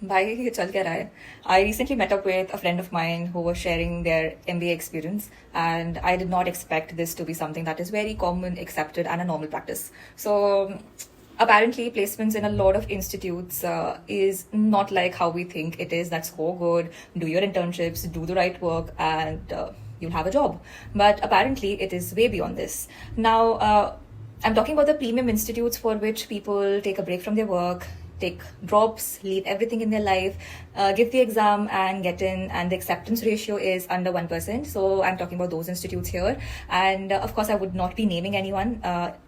भाई चल क्या रहा है. I recently met up with a friend of mine who was sharing their MBA experience, and I did not expect this to be something that is very common, accepted, and a normal practice. So apparently, placements in a lot of institutes is not like how we think it is. That's so good. Do your internships, do the right work, and you'll have a job. But apparently, it is way beyond this. Now, I'm talking about the premium institutes for which people take a break from their work, take drops, leave everything in their life, give the exam and get in, and the acceptance ratio is under 1%. So I'm talking about those institutes here. And of course, I would not be naming anyone,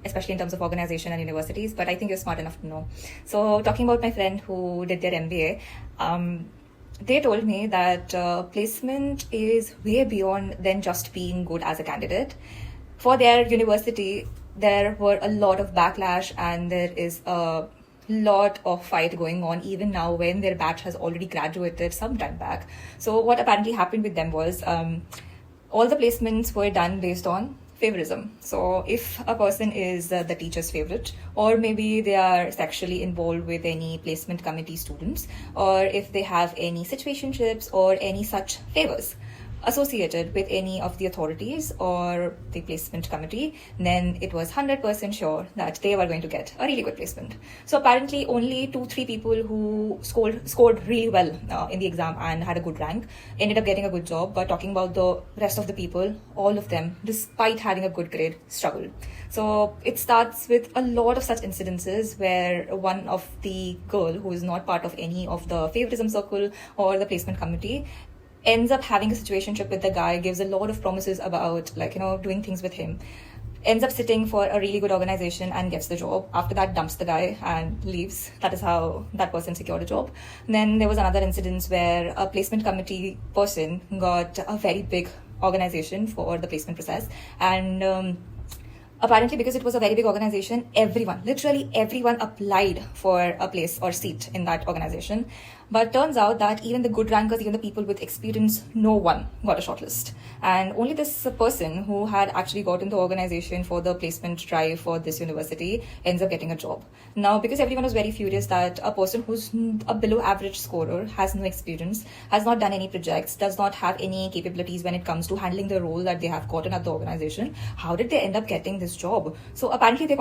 especially in terms of organization and universities, but I think you're smart enough to know. So talking about my friend who did their MBA, they told me that placement is way beyond than just being good as a candidate. For their university, there were a lot of backlash, and there is a lot of fight going on even now when their batch has already graduated some time back. So what apparently happened with them was all the placements were done based on favorism. So if a person is the teacher's favorite, or maybe they are sexually involved with any placement committee students, or if they have any situationships or any such favors associated with any of the authorities or the placement committee, then it was 100% sure that they were going to get a really good placement. So apparently only 2-3 people who scored really well in the exam and had a good rank ended up getting a good job. But talking about the rest of the people, all of them, despite having a good grade, struggled. So it starts with a lot of such incidences where one of the girl who is not part of any of the favoritism circle or the placement committee ends up having a situationship with the guy, gives a lot of promises about doing things with him, ends up sitting for a really good organization and gets the job. After that, dumps the guy and leaves. That is how that person secured a job. Then there was another incident where a placement committee person got a very big organization for the placement process, and apparently, because it was a very big organization, literally everyone applied for a place or seat in that organization. But turns out that even the good rankers, even the people with experience, no one got a shortlist. And only this person who had actually gotten the organization for the placement drive for this university ends up getting a job. Now, because everyone was very furious that a person who's a below average scorer, has no experience, has not done any projects, does not have any capabilities when it comes to handling the role that they have gotten at the organization, how did they end up getting this job? So apparently they